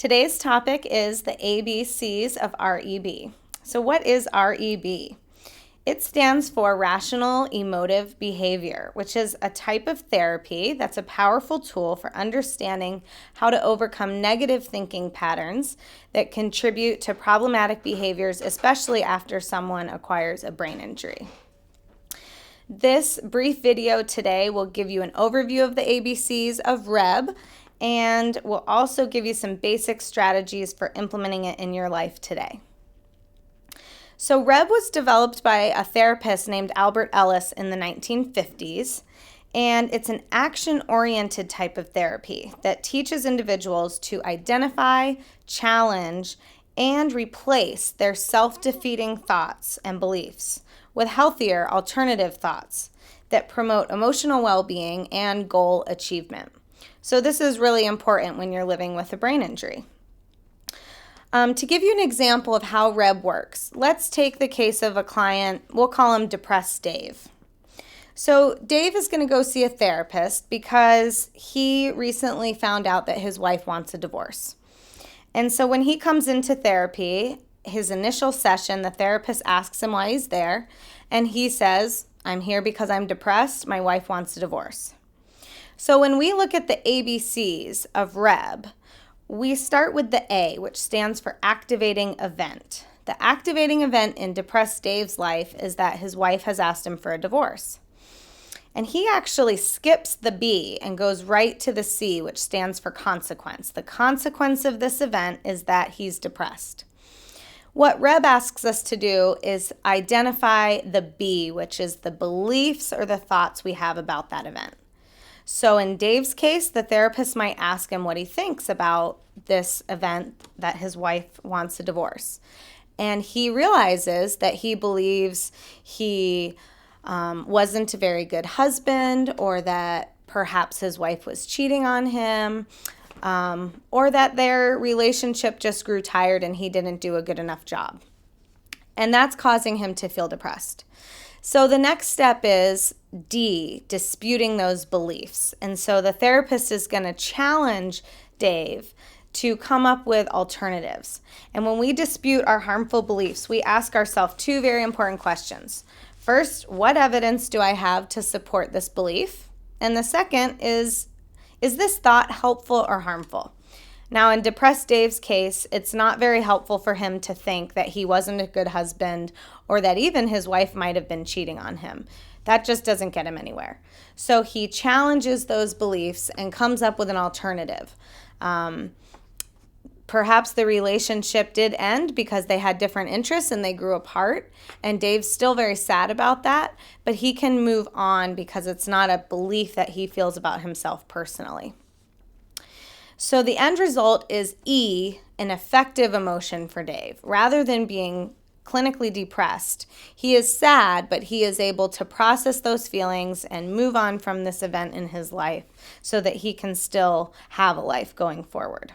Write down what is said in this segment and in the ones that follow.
Today's topic is the ABCs of REB. So what is REB? It stands for Rational Emotive Behavior, which is a type of therapy that's a powerful tool for understanding how to overcome negative thinking patterns that contribute to problematic behaviors, especially after someone acquires a brain injury. This brief video today will give you an overview of the ABCs of REB and will also give you some basic strategies for implementing it in your life today. So REB was developed by a therapist named Albert Ellis in the 1950s, and it's an action-oriented type of therapy that teaches individuals to identify, challenge, and replace their self-defeating thoughts and beliefs with healthier alternative thoughts that promote emotional well-being and goal achievement. So this is really important when you're living with a brain injury. To give you an example of how REB works, let's take the case of a client, we'll call him Depressed Dave. So Dave is going to go see a therapist because he recently found out that his wife wants a divorce. And so when he comes into therapy, his initial session, the therapist asks him why he's there, and he says, "I'm here because I'm depressed, my wife wants a divorce." So when we look at the ABCs of REB, we start with the A, which stands for activating event. The activating event in Depressed Dave's life is that his wife has asked him for a divorce. And he actually skips the B and goes right to the C, which stands for consequence. The consequence of this event is that he's depressed. What REB asks us to do is identify the B, which is the beliefs or the thoughts we have about that event. So in Dave's case, the therapist might ask him what he thinks about this event that his wife wants a divorce. And he realizes that he believes he wasn't a very good husband, or that perhaps his wife was cheating on him, or that their relationship just grew tired and he didn't do a good enough job. And that's causing him to feel depressed. So the next step is D, disputing those beliefs. And so the therapist is going to challenge Dave to come up with alternatives. And when we dispute our harmful beliefs, we ask ourselves two very important questions. First, what evidence do I have to support this belief? And the second is this thought helpful or harmful? Now, in Depressed Dave's case, it's not very helpful for him to think that he wasn't a good husband or that even his wife might have been cheating on him. That just doesn't get him anywhere. So he challenges those beliefs and comes up with an alternative. Perhaps the relationship did end because they had different interests and they grew apart, and Dave's still very sad about that, but he can move on because it's not a belief that he feels about himself personally. So the end result is E, an effective emotion for Dave. Rather than being clinically depressed, he is sad, but he is able to process those feelings and move on from this event in his life so that he can still have a life going forward.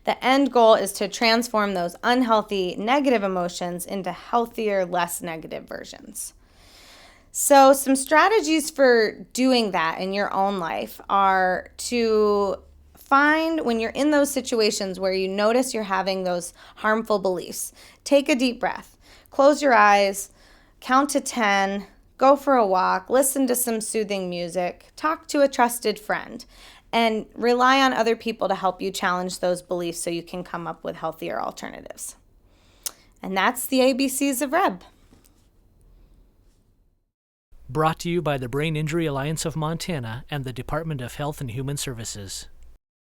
The end goal is to transform those unhealthy, negative emotions into healthier, less negative versions. So some strategies for doing that in your own life are to find, when you're in those situations where you notice you're having those harmful beliefs, take a deep breath, close your eyes, count to 10, go for a walk, listen to some soothing music, talk to a trusted friend, and rely on other people to help you challenge those beliefs so you can come up with healthier alternatives. And that's the ABCs of REB. Brought to you by the Brain Injury Alliance of Montana and the Department of Health and Human Services.